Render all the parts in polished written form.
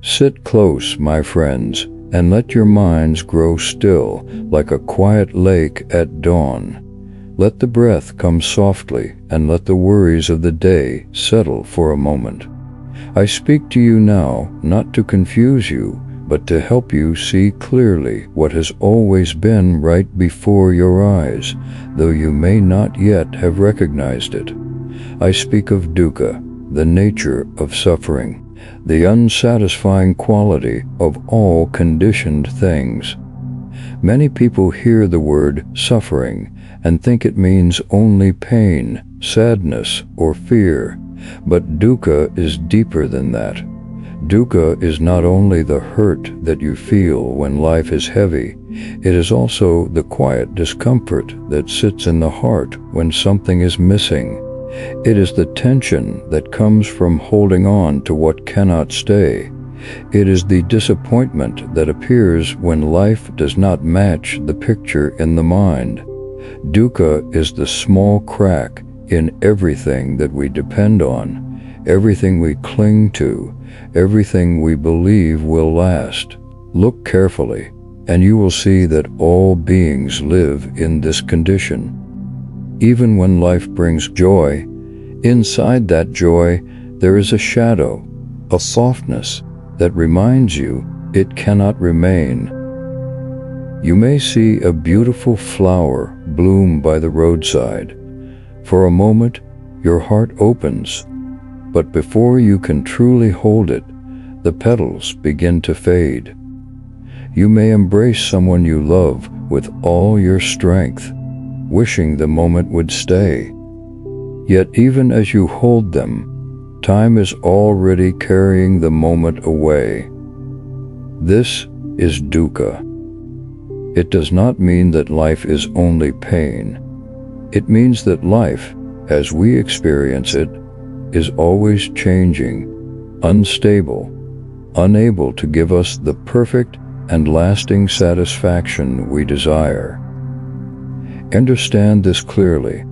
Sit close, my friends, and let your minds grow still like a quiet lake at dawn. Let the breath come softly, and let the worries of the day settle for a moment. I speak to you now, not to confuse you, but to help you see clearly what has always been right before your eyes, though you may not yet have recognized it. I speak of dukkha, the nature of suffering, the unsatisfying quality of all conditioned things. Many people hear the word suffering and think it means only pain, sadness, or fear, but dukkha is deeper than that. Dukkha is not only the hurt that you feel when life is heavy, it is also the quiet discomfort that sits in the heart when something is missing. It is the tension that comes from holding on to what cannot stay. It is the disappointment that appears when life does not match the picture in the mind. Dukkha is the small crack in everything that we depend on, everything we cling to, everything we believe will last. Look carefully, and you will see that all beings live in this condition. Even when life brings joy, inside that joy there is a shadow, a softness that reminds you it cannot remain. You may see a beautiful flower bloom by the roadside. For a moment, your heart opens, but before you can truly hold it, the petals begin to fade. You may embrace someone you love with all your strength, wishing the moment would stay. Yet even as you hold them, time is already carrying the moment away. This is dukkha. It does not mean that life is only pain. It means that life, as we experience it, is always changing, unstable, unable to give us the perfect and lasting satisfaction we desire. Understand this clearly.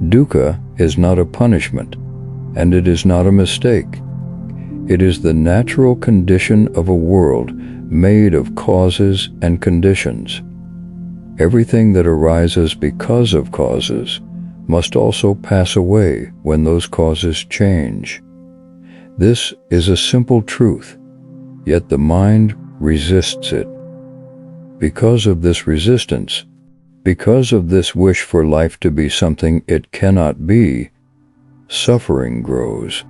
Dukkha is not a punishment, and it is not a mistake. It is the natural condition of a world made of causes and conditions. Everything that arises because of causes must also pass away when those causes change. This is a simple truth, yet the mind resists it. Because of this resistance, because of this wish for life to be something it cannot be, suffering grows.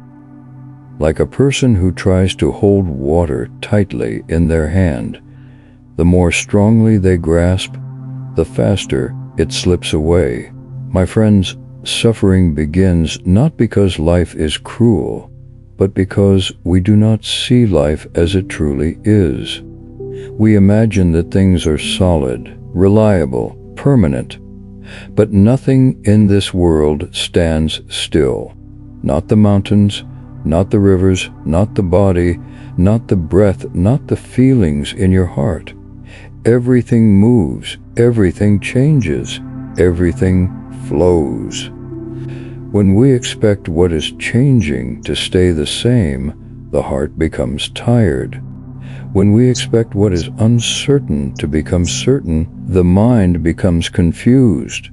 Like a person who tries to hold water tightly in their hand, the more strongly they grasp, the faster it slips away. My friends, suffering begins not because life is cruel, but because we do not see life as it truly is. We imagine that things are solid, reliable, permanent, but nothing in this world stands still. Not the mountains, not the rivers, not the body, not the breath, not the feelings in your heart. Everything moves, everything changes, everything flows. When we expect what is changing to stay the same, the heart becomes tired. When we expect what is uncertain to become certain, the mind becomes confused.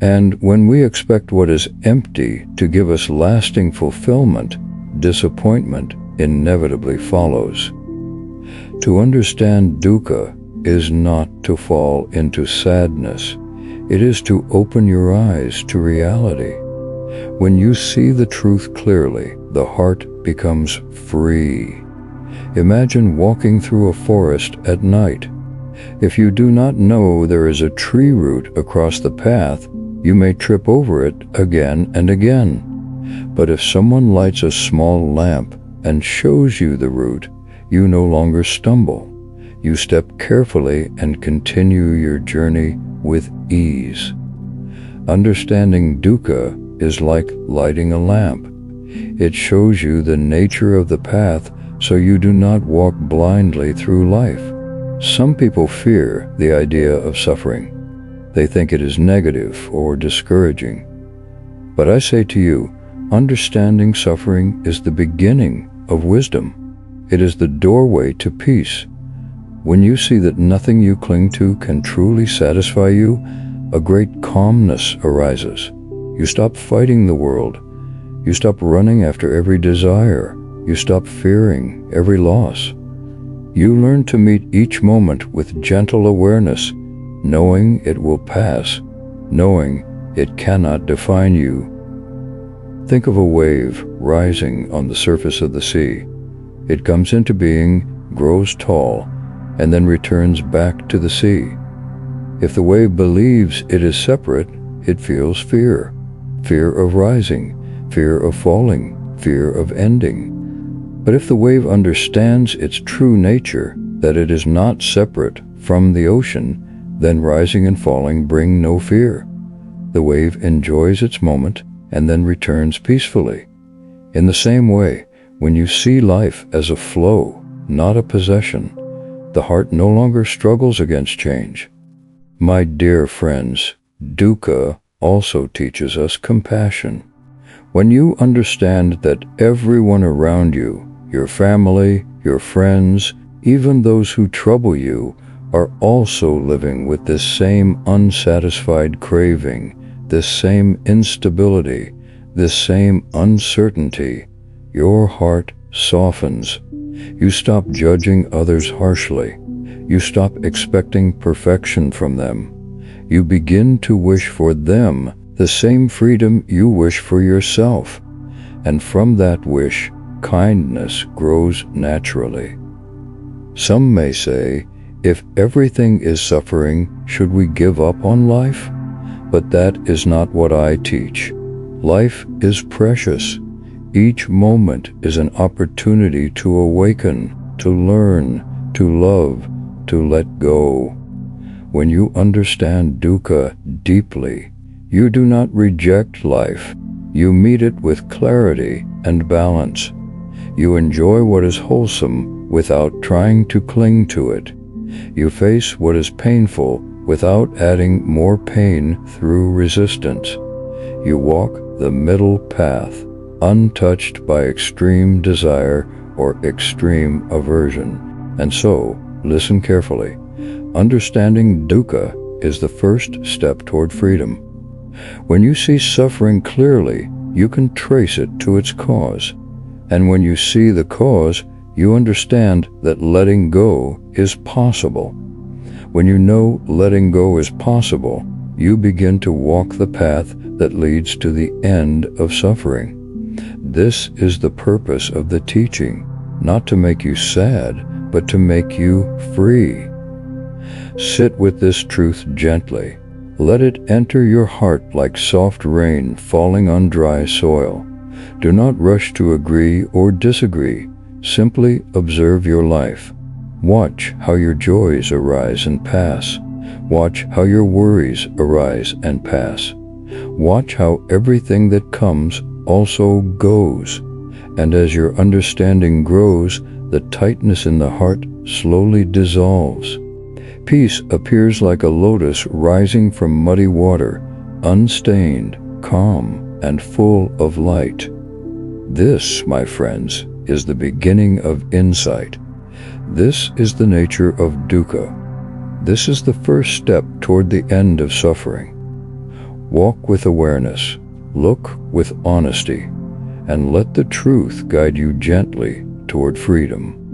And when we expect what is empty to give us lasting fulfillment, disappointment inevitably follows. To understand dukkha is not to fall into sadness. It is to open your eyes to reality. When you see the truth clearly, the heart becomes free. Imagine walking through a forest at night. If you do not know there is a tree root across the path, you may trip over it again and again. But if someone lights a small lamp and shows you the route, you no longer stumble. You step carefully and continue your journey with ease. Understanding dukkha is like lighting a lamp. It shows you the nature of the path so you do not walk blindly through life. Some people fear the idea of suffering. They think it is negative or discouraging. But I say to you, understanding suffering is the beginning of wisdom. It is the doorway to peace. When you see that nothing you cling to can truly satisfy you, a great calmness arises. You stop fighting the world. You stop running after every desire. You stop fearing every loss. You learn to meet each moment with gentle awareness, knowing it will pass, knowing it cannot define you. Think of a wave rising on the surface of the sea. It comes into being, grows tall, and then returns back to the sea. If the wave believes it is separate, it feels fear. Fear of rising, fear of falling, fear of ending. But if the wave understands its true nature, that it is not separate from the ocean, then rising and falling bring no fear. The wave enjoys its moment and then returns peacefully. In the same way, when you see life as a flow, not a possession, the heart no longer struggles against change. My dear friends, Dukkha also teaches us compassion. When you understand that everyone around you, your family, your friends, even those who trouble you, are also living with this same unsatisfied craving, this same instability, this same uncertainty, your heart softens. You stop judging others harshly. You stop expecting perfection from them. You begin to wish for them the same freedom you wish for yourself. And from that wish, kindness grows naturally. Some may say, if everything is suffering, should we give up on life? But that is not what I teach. Life is precious. Each moment is an opportunity to awaken, to learn, to love, to let go. When you understand dukkha deeply, you do not reject life. You meet it with clarity and balance. You enjoy what is wholesome without trying to cling to it. You face what is painful without adding more pain through resistance. You walk the middle path, untouched by extreme desire or extreme aversion. And so, listen carefully. Understanding dukkha is the first step toward freedom. When you see suffering clearly, you can trace it to its cause. And when you see the cause, you understand that letting go is possible. When you know letting go is possible, you begin to walk the path that leads to the end of suffering. This is the purpose of the teaching, not to make you sad, but to make you free. Sit with this truth gently. Let it enter your heart like soft rain falling on dry soil. Do not rush to agree or disagree. Simply observe your life. Watch how your joys arise and pass. Watch how your worries arise and pass. Watch how everything that comes also goes. And as your understanding grows, the tightness in the heart slowly dissolves. Peace appears like a lotus rising from muddy water, unstained, calm, and full of light. This, my friends, is the beginning of insight. This is the nature of dukkha. This is the first step toward the end of suffering. Walk with awareness, look with honesty, and let the truth guide you gently toward freedom.